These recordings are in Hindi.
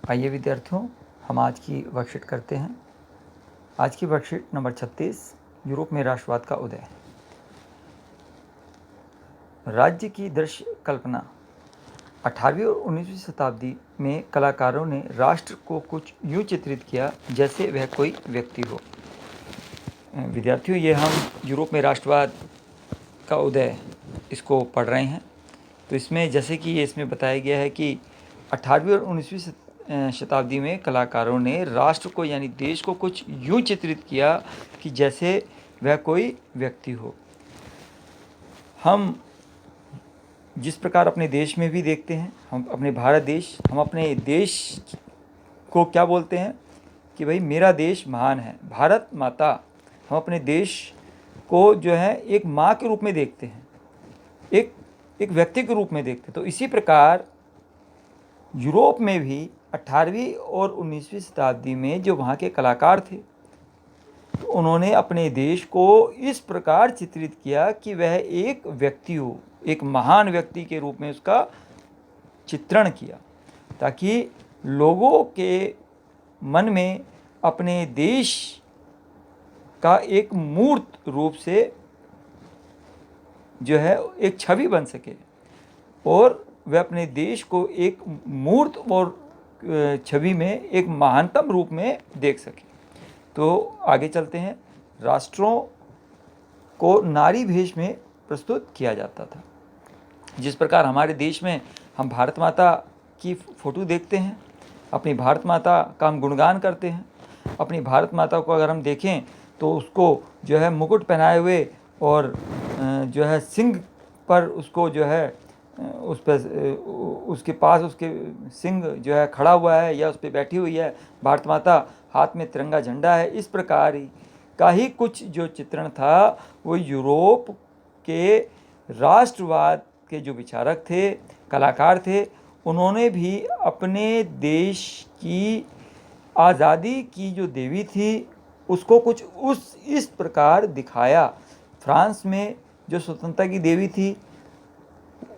आइए विद्यार्थियों, हम आज की वर्कशीट करते हैं। आज की वर्कशीट नंबर 36, यूरोप में राष्ट्रवाद का उदय। राज्य की दृश्य कल्पना। 18वीं और 19वीं शताब्दी में कलाकारों ने राष्ट्र को कुछ यूँ चित्रित किया जैसे वह कोई व्यक्ति हो। विद्यार्थियों, ये हम यूरोप में राष्ट्रवाद का उदय इसको पढ़ रहे हैं। तो इसमें जैसे कि ये इसमें बताया गया है कि 18वीं और 19वीं शताब्दी में कलाकारों ने राष्ट्र को यानी देश को कुछ यूँ चित्रित किया कि जैसे वह कोई व्यक्ति हो। हम जिस प्रकार अपने देश में भी देखते हैं, हम अपने देश को क्या बोलते हैं कि भाई मेरा देश महान है, भारत माता। हम अपने देश को जो है एक माँ के रूप में देखते हैं, एक व्यक्ति के रूप में देखते हैं। तो इसी प्रकार यूरोप में भी 18वीं और 19वीं शताब्दी में जो वहाँ के कलाकार थे, तो उन्होंने अपने देश को इस प्रकार चित्रित किया कि वह एक व्यक्ति हो, एक महान व्यक्ति के रूप में उसका चित्रण किया, ताकि लोगों के मन में अपने देश का एक मूर्त रूप से जो है एक छवि बन सके और वह अपने देश को एक मूर्त और छवि में एक महानतम रूप में देख सके। तो आगे चलते हैं। राष्ट्रों को नारी भेष में प्रस्तुत किया जाता था। जिस प्रकार हमारे देश में हम भारत माता की फ़ोटो देखते हैं, अपनी भारत माता का हम गुणगान करते हैं। अपनी भारत माता को अगर हम देखें तो उसको जो है मुकुट पहनाए हुए और जो है सिंह पर उसको जो है उस पर उसके पास उसके सिंह जो है खड़ा हुआ है या उस पर बैठी हुई है भारत माता, हाथ में तिरंगा झंडा है। इस प्रकार का ही कुछ जो चित्रण था वो यूरोप के राष्ट्रवाद के जो विचारक थे, कलाकार थे, उन्होंने भी अपने देश की आज़ादी की जो देवी थी उसको कुछ इस प्रकार दिखाया। फ्रांस में जो स्वतंत्रता की देवी थी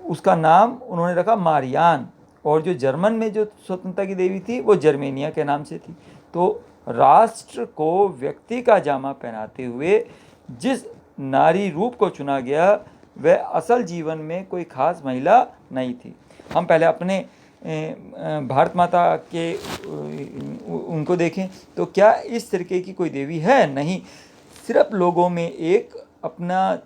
उसका नाम उन्होंने रखा मारियान, और जो जर्मन में जो स्वतंत्रता की देवी थी वो जर्मेनिया के नाम से थी। तो राष्ट्र को व्यक्ति का जामा पहनाते हुए जिस नारी रूप को चुना गया वह असल जीवन में कोई खास महिला नहीं थी। हम पहले अपने भारत माता के उनको देखें तो क्या इस तरीके की कोई देवी है? नहीं। सिर्फ लोगों में एक अपना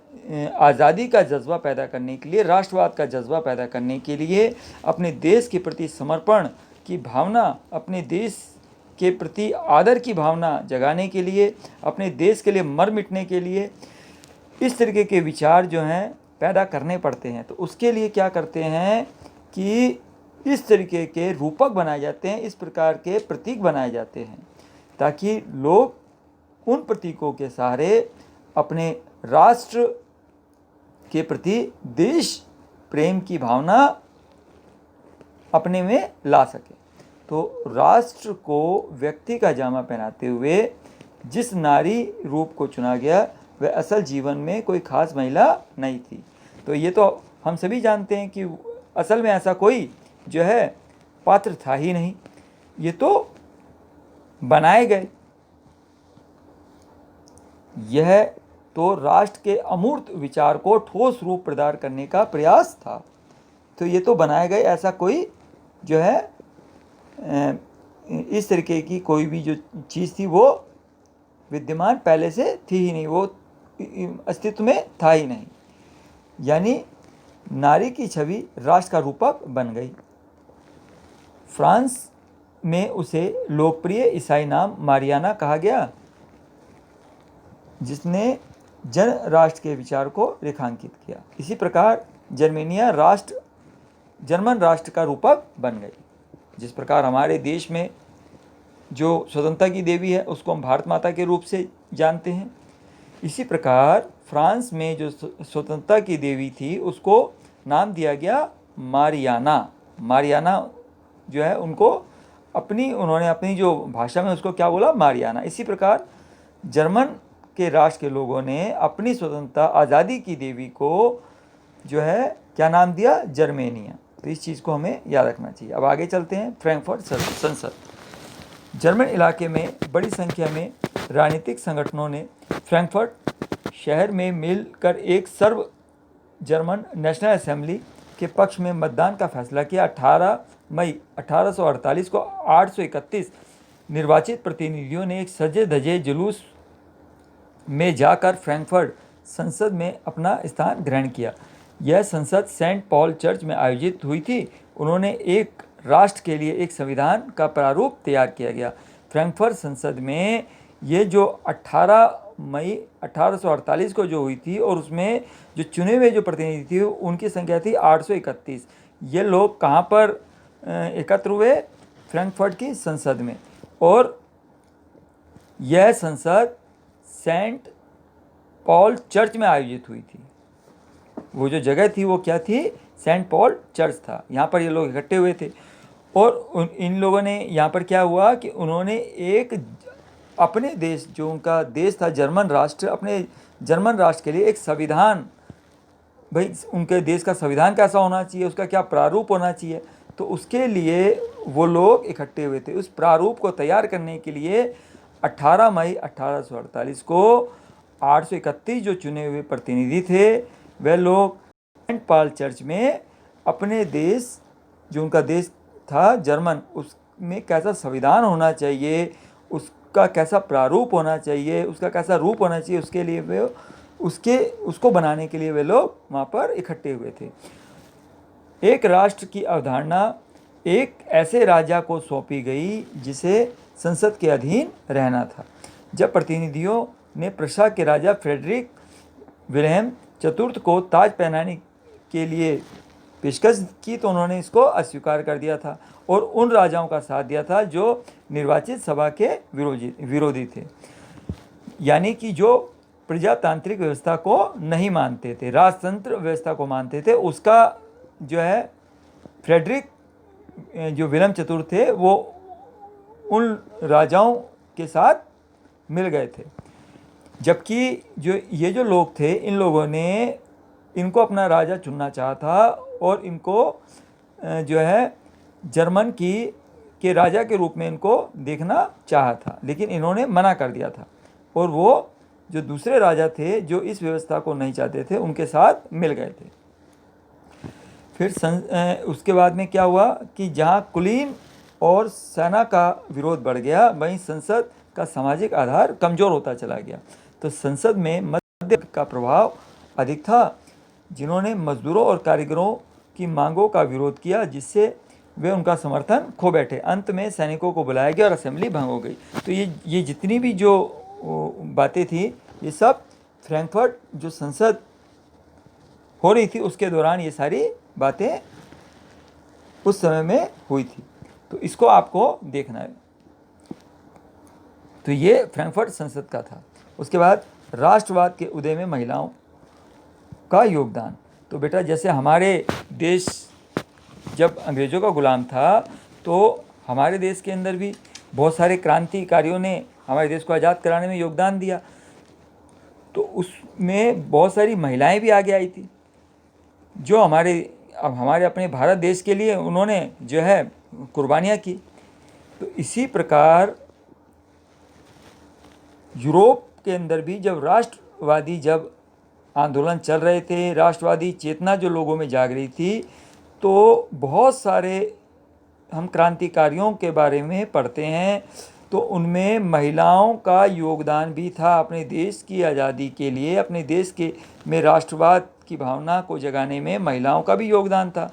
आज़ादी का जज्बा पैदा करने के लिए, राष्ट्रवाद का जज्बा पैदा करने के लिए, अपने देश के प्रति समर्पण की भावना, अपने देश के प्रति आदर की भावना जगाने के लिए, अपने देश के लिए मर मिटने के लिए इस तरीके के विचार जो हैं पैदा करने पड़ते हैं। तो उसके लिए क्या करते हैं कि इस तरीके के रूपक बनाए जाते हैं, इस प्रकार के प्रतीक बनाए जाते हैं, ताकि लोग उन प्रतीकों के सहारे अपने राष्ट्र के प्रति देश प्रेम की भावना अपने में ला सके। तो राष्ट्र को व्यक्ति का जामा पहनाते हुए जिस नारी रूप को चुना गया वह असल जीवन में कोई खास महिला नहीं थी। तो ये तो हम सभी जानते हैं कि असल में ऐसा कोई जो है पात्र था ही नहीं, ये तो बनाए गए। यह तो राष्ट्र के अमूर्त विचार को ठोस रूप प्रदान करने का प्रयास था। तो ये तो बनाए गए, ऐसा कोई जो है इस तरीके की कोई भी जो चीज़ थी वो विद्यमान पहले से थी ही नहीं, वो अस्तित्व में था ही नहीं। यानी नारी की छवि राष्ट्र का रूपक बन गई। फ्रांस में उसे लोकप्रिय ईसाई नाम मारियाना कहा गया, जिसने जन राष्ट्र के विचार को रेखांकित किया। इसी प्रकार जर्मन राष्ट्र का रूपक बन गई। जिस प्रकार हमारे देश में जो स्वतंत्रता की देवी है उसको हम भारत माता के रूप से जानते हैं, इसी प्रकार फ्रांस में जो स्वतंत्रता की देवी थी उसको नाम दिया गया मारियाना। मारियाना जो है उन्होंने अपनी जो भाषा में उसको क्या बोला? मारियाना। इसी प्रकार जर्मन के राष्ट्र के लोगों ने अपनी स्वतंत्रता आज़ादी की देवी को जो है क्या नाम दिया? जर्मेनिया। तो इस चीज़ को हमें याद रखना चाहिए। अब आगे चलते हैं। फ्रैंकफर्ट संसद। जर्मन इलाके में बड़ी संख्या में राजनीतिक संगठनों ने फ्रैंकफर्ट शहर में मिलकर एक सर्व जर्मन नेशनल असेंबली के पक्ष में मतदान का फैसला किया। 18 मई 1848 को 831 निर्वाचित प्रतिनिधियों ने एक सजे धजे जुलूस में जाकर फ्रैंकफर्ट संसद में अपना स्थान ग्रहण किया। यह संसद सेंट पॉल चर्च में आयोजित हुई थी। उन्होंने एक राष्ट्र के लिए एक संविधान का प्रारूप तैयार किया गया। फ्रैंकफर्ट संसद में ये जो 18 मई 1848 को जो हुई थी, और उसमें जो चुने हुए जो प्रतिनिधि थे उनकी संख्या थी 831। ये लोग कहाँ पर एकत्र हुए? फ्रैंकफर्ट की संसद में। और यह संसद सेंट पॉल चर्च में आयोजित हुई थी। वो जो जगह थी वो क्या थी? सेंट पॉल चर्च था। यहाँ पर ये लोग इकट्ठे हुए थे। और इन लोगों ने यहाँ पर क्या हुआ कि उन्होंने एक अपने देश, जो उनका देश था जर्मन राष्ट्र, अपने जर्मन राष्ट्र के लिए एक संविधान, भाई उनके देश का संविधान कैसा होना चाहिए, उसका क्या प्रारूप होना चाहिए, तो उसके लिए वो लोग इकट्ठे हुए थे। उस प्रारूप को तैयार करने के लिए 18 मई 1848 को 831 जो चुने हुए प्रतिनिधि थे वे लोग सेंट पॉल चर्च में अपने देश, जो उनका देश था जर्मन, उसमें कैसा संविधान होना चाहिए, उसका कैसा प्रारूप होना चाहिए, उसका कैसा रूप होना चाहिए, उसके लिए वे उसको बनाने के लिए वे लोग वहाँ पर इकट्ठे हुए थे। एक राष्ट्र की अवधारणा एक ऐसे राजा को सौंपी गई जिसे संसद के अधीन रहना था। जब प्रतिनिधियों ने प्रशा के राजा फ्रेडरिक विल्हेम चतुर्थ को ताज पहनाने के लिए पेशकश की तो उन्होंने इसको अस्वीकार कर दिया था और उन राजाओं का साथ दिया था जो निर्वाचित सभा के विरोधी थे, यानी कि जो प्रजातांत्रिक व्यवस्था को नहीं मानते थे, राजतंत्र व्यवस्था को मानते थे। उसका जो है फ्रेडरिक जो विल्हेम चतुर्थ थे वो उन राजाओं के साथ मिल गए थे। जबकि ये जो लोग थे, इन लोगों ने इनको अपना राजा चुनना चाहा था और इनको जो है जर्मन के राजा के रूप में इनको देखना चाहा था, लेकिन इन्होंने मना कर दिया था और वो जो दूसरे राजा थे जो इस व्यवस्था को नहीं चाहते थे उनके साथ मिल गए थे। फिर उसके बाद में क्या हुआ कि जहां कुलीन और सेना का विरोध बढ़ गया, वहीं संसद का सामाजिक आधार कमज़ोर होता चला गया। तो संसद में मध्य का प्रभाव अधिक था, जिन्होंने मजदूरों और कारीगरों की मांगों का विरोध किया, जिससे वे उनका समर्थन खो बैठे। अंत में सैनिकों को बुलाया गया और असेंबली भंग हो गई। तो ये जितनी भी जो बातें थी, ये सब फ्रैंकफर्ट जो संसद हो रही थी उसके दौरान ये सारी बातें उस समय में हुई थी। तो इसको आपको देखना है। तो ये फ्रैंकफर्ट संसद का था। उसके बाद राष्ट्रवाद के उदय में महिलाओं का योगदान। तो बेटा, जैसे हमारे देश जब अंग्रेज़ों का गुलाम था तो हमारे देश के अंदर भी बहुत सारे क्रांतिकारियों ने हमारे देश को आज़ाद कराने में योगदान दिया। तो उसमें बहुत सारी महिलाएं भी आगे आई थी, जो हमारे अपने भारत देश के लिए उन्होंने जो है कुर्बानियाँ की। तो इसी प्रकार यूरोप के अंदर भी जब आंदोलन चल रहे थे, राष्ट्रवादी चेतना जो लोगों में जाग रही थी, तो बहुत सारे हम क्रांतिकारियों के बारे में पढ़ते हैं, तो उनमें महिलाओं का योगदान भी था। अपने देश की आज़ादी के लिए, अपने देश में राष्ट्रवाद की भावना को जगाने में महिलाओं का भी योगदान था।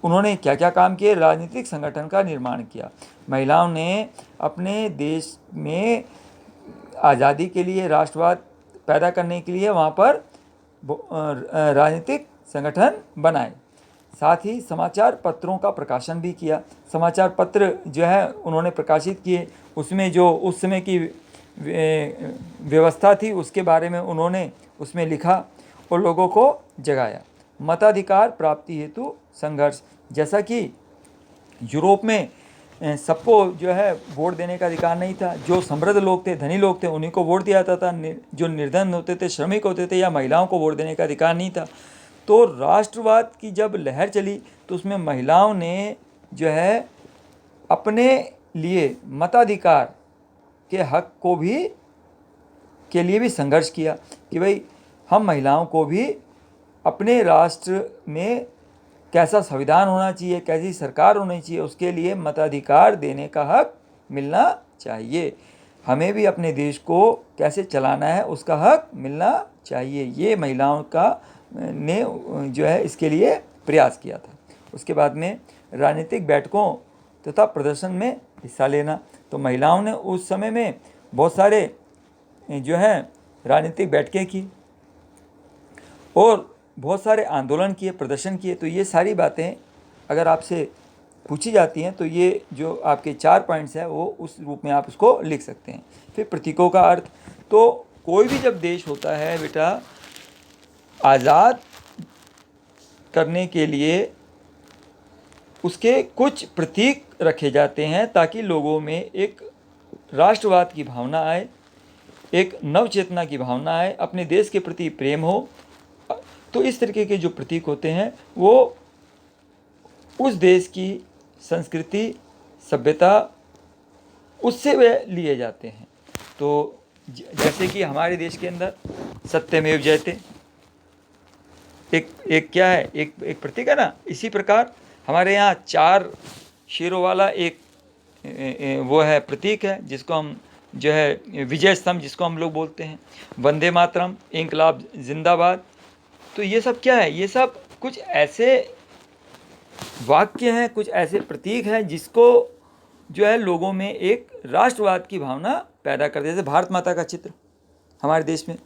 उन्होंने क्या क्या काम किए? राजनीतिक संगठन का निर्माण किया। महिलाओं ने अपने देश में आज़ादी के लिए, राष्ट्रवाद पैदा करने के लिए वहाँ पर राजनीतिक संगठन बनाए। साथ ही समाचार पत्रों का प्रकाशन भी किया। समाचार पत्र जो है उन्होंने प्रकाशित किए, उसमें जो उस समय की व्यवस्था थी उसके बारे में उन्होंने उसमें लिखा और लोगों को जगाया। मताधिकार प्राप्ति हेतु संघर्ष। जैसा कि यूरोप में सबको जो है वोट देने का अधिकार नहीं था। जो समृद्ध लोग थे, धनी लोग थे, उन्हीं को वोट दिया जाता था। जो निर्धन होते थे, श्रमिक होते थे या महिलाओं को वोट देने का अधिकार नहीं था। तो राष्ट्रवाद की जब लहर चली तो उसमें महिलाओं ने जो है अपने लिए मताधिकार के हक को भी के लिए भी संघर्ष किया कि भाई हम महिलाओं को भी अपने राष्ट्र में कैसा संविधान होना चाहिए, कैसी सरकार होनी चाहिए, उसके लिए मताधिकार देने का हक मिलना चाहिए। हमें भी अपने देश को कैसे चलाना है उसका हक मिलना चाहिए। ये महिलाओं का ने जो है इसके लिए प्रयास किया था। उसके बाद में राजनीतिक बैठकों तथा प्रदर्शन में हिस्सा लेना, तो महिलाओं ने उस समय में बहुत सारे जो है राजनीतिक बैठकें की और बहुत सारे आंदोलन किए, प्रदर्शन किए। तो ये सारी बातें अगर आपसे पूछी जाती हैं तो ये जो आपके 4 पॉइंट्स हैं वो उस रूप में आप उसको लिख सकते हैं। फिर प्रतीकों का अर्थ, तो कोई भी जब देश होता है बेटा, आज़ाद करने के लिए उसके कुछ प्रतीक रखे जाते हैं ताकि लोगों में एक राष्ट्रवाद की भावना आए, एक नवचेतना की भावना आए, अपने देश के प्रति प्रेम हो। तो इस तरीके के जो प्रतीक होते हैं वो उस देश की संस्कृति, सभ्यता, उससे वे लिए जाते हैं। तो जैसे कि हमारे देश के अंदर सत्यमेव जयते एक क्या है, एक प्रतीक है ना। इसी प्रकार हमारे यहाँ 4 शेरों वाला एक वो है प्रतीक है जिसको हम जो है विजय स्तंभ जिसको हम लोग बोलते हैं, वंदे मातरम, इंकलाब जिंदाबाद। तो ये सब क्या है, ये सब कुछ ऐसे वाक्य हैं, कुछ ऐसे प्रतीक हैं जिसको जो है लोगों में एक राष्ट्रवाद की भावना पैदा कर देते। जैसे भारत माता का चित्र हमारे देश में,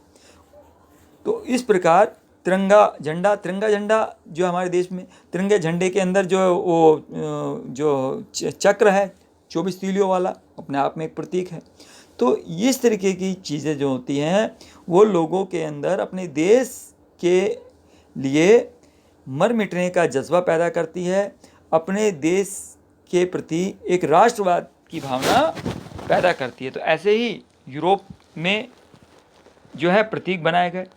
तो इस प्रकार तिरंगा झंडा जो हमारे देश में, तिरंगे झंडे के अंदर जो वो जो चक्र है 24 तीलियों वाला, अपने आप में एक प्रतीक है। तो इस तरीके की चीज़ें जो होती हैं वो लोगों के अंदर अपने देश के लिए मर मिटने का जज्बा पैदा करती है, अपने देश के प्रति एक राष्ट्रवाद की भावना पैदा करती है। तो ऐसे ही यूरोप में जो है प्रतीक बनाए गए।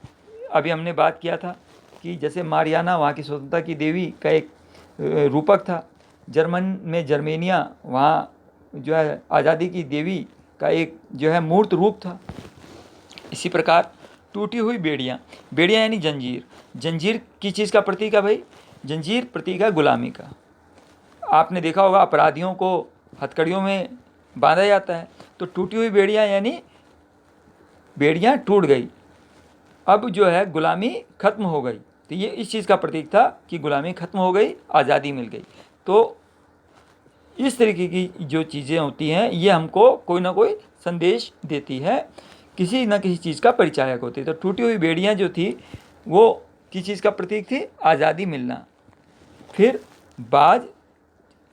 अभी हमने बात किया था कि जैसे मारियाना वहाँ की स्वतंत्रता की देवी का एक रूपक था, जर्मन में जर्मेनिया वहाँ जो है आज़ादी की देवी का एक जो है मूर्त रूप था। इसी प्रकार टूटी हुई बेड़ियाँ यानी जंजीर किस चीज़ का प्रतीक है भाई? जंजीर प्रतीक है गुलामी का। आपने देखा होगा अपराधियों को हथकड़ियों में बांधा जाता है, तो टूटी हुई बेड़ियाँ यानी बेड़ियाँ टूट गई, अब जो है गुलामी खत्म हो गई। तो ये इस चीज़ का प्रतीक था कि गुलामी खत्म हो गई, आज़ादी मिल गई। तो इस तरीके की जो चीज़ें होती हैं ये हमको कोई ना कोई संदेश देती है, किसी न किसी चीज़ का परिचायक होती है। तो टूटी हुई बेड़ियाँ जो थी वो किस चीज़ का प्रतीक थी? आज़ादी मिलना। फिर बाज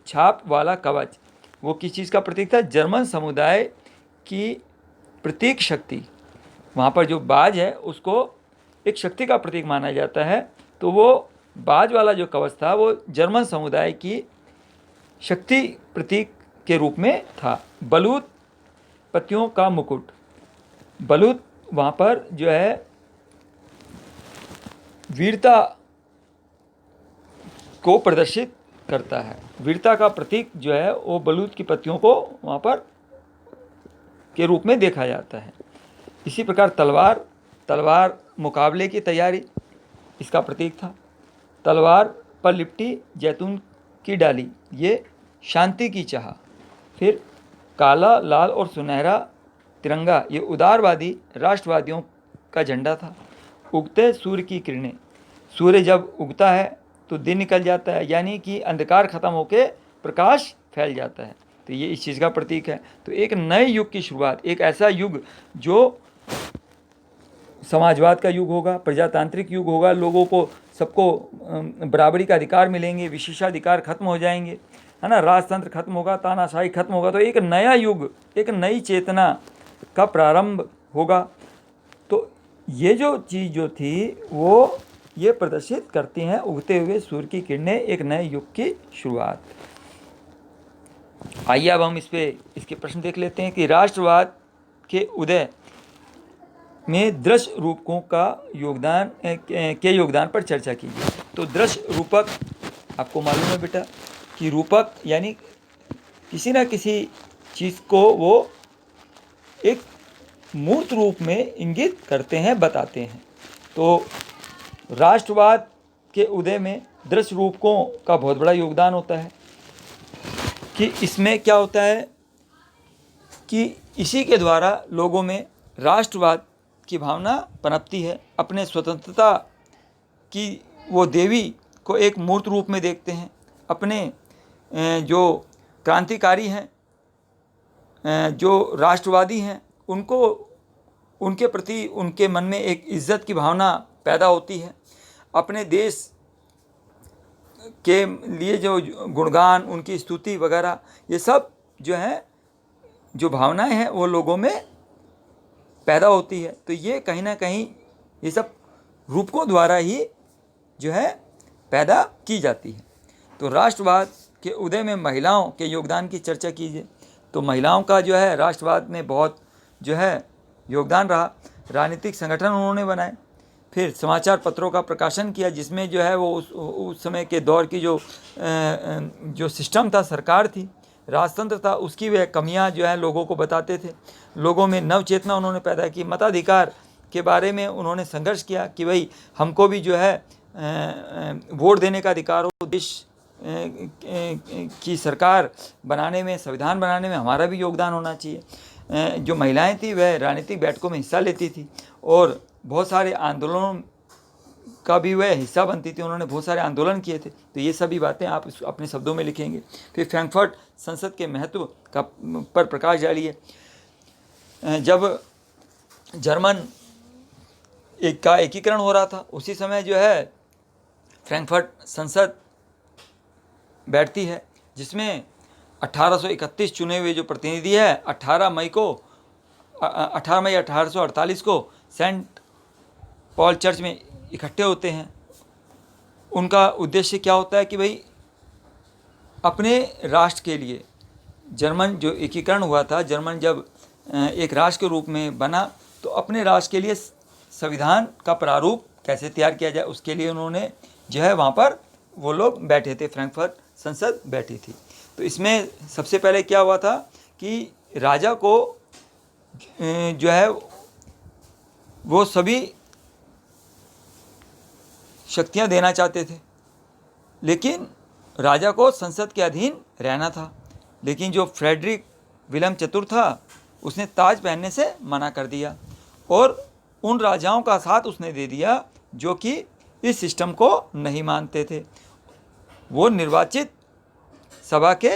छाप वाला कवच वो किस चीज़ का प्रतीक था? जर्मन समुदाय की प्रतीक शक्ति। वहाँ पर जो बाज है उसको एक शक्ति का प्रतीक माना जाता है। तो वो बाज वाला जो कवच था वो जर्मन समुदाय की शक्ति प्रतीक के रूप में था। बलूत पत्तियों का मुकुट, बलूत वहाँ पर जो है वीरता को प्रदर्शित करता है। वीरता का प्रतीक जो है वो बलूत की पत्तियों को वहाँ पर के रूप में देखा जाता है। इसी प्रकार तलवार मुकाबले की तैयारी इसका प्रतीक था। तलवार पर लिपटी जैतून की डाली ये शांति की चाह। फिर काला, लाल और सुनहरा तिरंगा ये उदारवादी राष्ट्रवादियों का झंडा था। उगते सूर्य की किरणें, सूर्य जब उगता है तो दिन निकल जाता है, यानी कि अंधकार खत्म होकर प्रकाश फैल जाता है। तो ये इस चीज़ का प्रतीक है। तो एक नए युग की शुरुआत, एक ऐसा युग जो समाजवाद का युग होगा, प्रजातांत्रिक युग होगा, लोगों को सबको बराबरी का अधिकार मिलेंगे, विशेषाधिकार खत्म हो जाएंगे, है ना, राजतंत्र खत्म होगा, तानाशाही खत्म होगा। तो एक नया युग, एक नई चेतना का प्रारंभ होगा। तो ये जो चीज़ जो थी वो ये प्रदर्शित करती हैं उगते हुए सूर्य की किरणें, एक नए युग की शुरुआत। आइए अब हम इसके प्रश्न देख लेते हैं कि राष्ट्रवाद के उदय में दृश्य रूपकों का योगदान के योगदान पर चर्चा कीजिए। तो दृश्य रूपक, आपको मालूम है बेटा कि रूपक यानी किसी ना किसी चीज़ को वो एक मूर्त रूप में इंगित करते हैं, बताते हैं। तो राष्ट्रवाद के उदय में दृश्य रूपकों का बहुत बड़ा योगदान होता है कि इसमें क्या होता है कि इसी के द्वारा लोगों में राष्ट्रवाद की भावना पनपती है। अपने स्वतंत्रता की वो देवी को एक मूर्त रूप में देखते हैं। अपने जो क्रांतिकारी हैं, जो राष्ट्रवादी हैं, उनको उनके प्रति उनके मन में एक इज्जत की भावना पैदा होती है। अपने देश के लिए जो गुणगान, उनकी स्तुति वगैरह, ये सब जो है, जो भावनाएं हैं वो लोगों में पैदा होती है। तो ये कहीं ना कहीं ये सब रूपकों द्वारा ही जो है पैदा की जाती है। तो राष्ट्रवाद के उदय में महिलाओं के योगदान की चर्चा कीजिए। तो महिलाओं का जो है राष्ट्रवाद में बहुत जो है योगदान रहा। राजनीतिक संगठन उन्होंने बनाए, फिर समाचार पत्रों का प्रकाशन किया, जिसमें जो है वो उस समय के दौर की जो सिस्टम था, सरकार थी, राजतंत्र था, उसकी वह कमियां जो है लोगों को बताते थे। लोगों में नव चेतना उन्होंने पैदा की। मताधिकार के बारे में उन्होंने संघर्ष किया कि भाई हमको भी जो है वोट देने का अधिकार हो, देश की सरकार बनाने में, संविधान बनाने में हमारा भी योगदान होना चाहिए। जो महिलाएं थी वह राजनीतिक बैठकों में हिस्सा लेती थी और बहुत सारे आंदोलनों का भी वह हिस्सा बनती थी। उन्होंने बहुत सारे आंदोलन किए थे। तो ये सभी बातें आप अपने शब्दों में लिखेंगे। फिर फ्रैंकफर्ट संसद के महत्व का पर प्रकाश डालिए। जब जर्मन का एकीकरण हो रहा था, उसी समय जो है फ्रैंकफर्ट संसद बैठती है, जिसमें 1831 चुने हुए जो प्रतिनिधि है 18 मई 1848 को सेंट पॉल चर्च में इकट्ठे होते हैं। उनका उद्देश्य क्या होता है कि भाई अपने राष्ट्र के लिए, जर्मन जो एकीकरण हुआ था, जर्मन जब एक राष्ट्र के रूप में बना, तो अपने राष्ट्र के लिए संविधान का प्रारूप कैसे तैयार किया जाए, उसके लिए उन्होंने जो है वहाँ पर वो लोग बैठे थे, फ्रैंकफर्ट संसद बैठी थी। तो इसमें सबसे पहले क्या हुआ था कि राजा को जो है वो सभी शक्तियां देना चाहते थे, लेकिन राजा को संसद के अधीन रहना था। लेकिन जो फ्रेडरिक विलियम चतुर्थ था, उसने ताज पहनने से मना कर दिया और उन राजाओं का साथ उसने दे दिया जो कि इस सिस्टम को नहीं मानते थे। वो निर्वाचित सभा के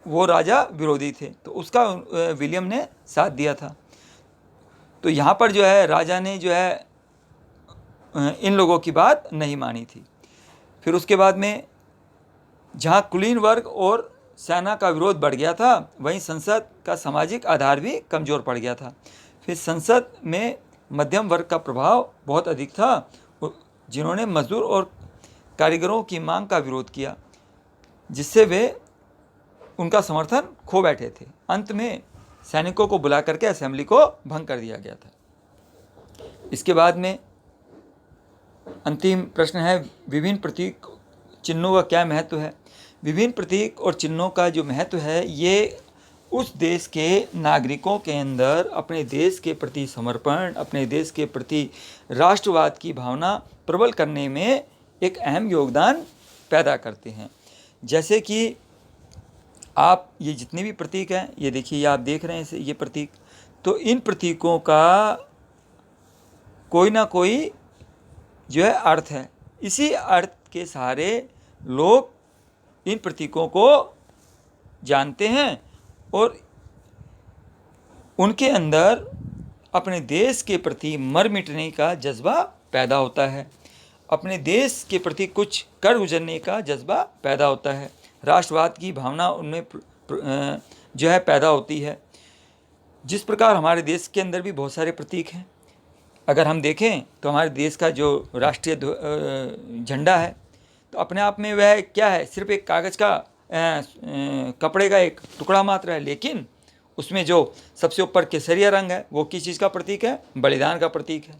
वो राजा विरोधी थे, तो उसका विलियम ने साथ दिया था। तो यहाँ पर जो है राजा ने जो है इन लोगों की बात नहीं मानी थी। फिर उसके बाद में जहाँ कुलीन वर्ग और सेना का विरोध बढ़ गया था, वहीं संसद का सामाजिक आधार भी कमज़ोर पड़ गया था। फिर संसद में मध्यम वर्ग का प्रभाव बहुत अधिक था, जिन्होंने मजदूर और कारीगरों की मांग का विरोध किया, जिससे वे उनका समर्थन खो बैठे थे। अंत में सैनिकों को बुला करके असेंबली को भंग कर दिया गया था। इसके बाद में अंतिम प्रश्न है, विभिन्न प्रतीक चिन्हों का क्या महत्व है। विभिन्न प्रतीक और चिन्हों का जो महत्व है, ये उस देश के नागरिकों के अंदर अपने देश के प्रति समर्पण, अपने देश के प्रति राष्ट्रवाद की भावना प्रबल करने में एक अहम योगदान पैदा करते हैं। जैसे कि आप ये जितने भी प्रतीक हैं, ये देखिए, आप देख रहे हैं ये प्रतीक, तो इन प्रतीकों का कोई ना कोई जो है अर्थ है। इसी अर्थ के सहारे लोग इन प्रतीकों को जानते हैं और उनके अंदर अपने देश के प्रति मर मिटने का जज्बा पैदा होता है, अपने देश के प्रति कुछ कर गुजरने का जज्बा पैदा होता है, राष्ट्रवाद की भावना उनमें जो है पैदा होती है। जिस प्रकार हमारे देश के अंदर भी बहुत सारे प्रतीक हैं। अगर हम देखें तो हमारे देश का जो राष्ट्रीय झंडा है, तो अपने आप में वह क्या है, सिर्फ एक कागज़ का कपड़े का एक टुकड़ा मात्र है, लेकिन उसमें जो सबसे ऊपर केसरिया रंग है वो किस चीज़ का प्रतीक है? बलिदान का प्रतीक है।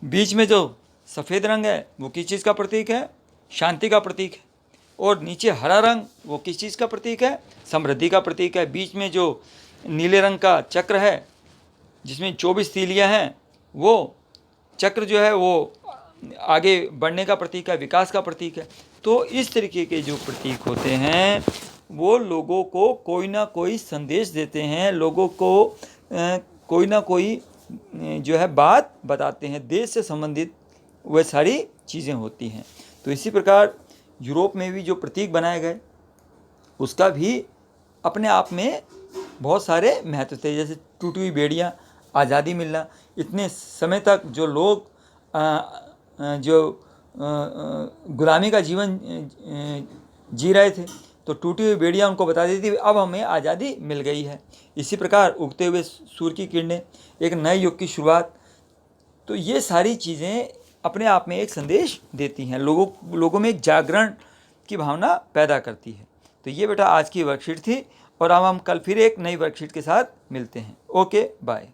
बीच में जो सफ़ेद रंग है वो किस चीज़ का प्रतीक है? शांति का प्रतीक है। और नीचे हरा रंग वो किस चीज़ का प्रतीक है? समृद्धि का प्रतीक है। बीच में जो नीले रंग का चक्र है जिसमें 24 तीलियां हैं, वो चक्र जो है वो आगे बढ़ने का प्रतीक है, विकास का प्रतीक है। तो इस तरीके के जो प्रतीक होते हैं वो लोगों को कोई ना कोई संदेश देते हैं, लोगों को कोई ना कोई जो है बात बताते हैं, देश से संबंधित वह सारी चीज़ें होती हैं। तो इसी प्रकार यूरोप में भी जो प्रतीक बनाए गए उसका भी अपने आप में बहुत सारे महत्व थे। जैसे टूटी हुई बेड़ियाँ, आज़ादी मिलना, इतने समय तक जो लोग गुलामी का जीवन जी रहे थे, तो टूटी हुई बेड़ियाँ उनको बता देती थी अब हमें आज़ादी मिल गई है। इसी प्रकार उगते हुए सूर्य की किरणें, एक नए युग की शुरुआत। तो ये सारी चीज़ें अपने आप में एक संदेश देती हैं, लोगों में एक जागरण की भावना पैदा करती है। तो ये बेटा आज की वर्कशीट थी और अब हम कल फिर एक नई वर्कशीट के साथ मिलते हैं। Okay, bye.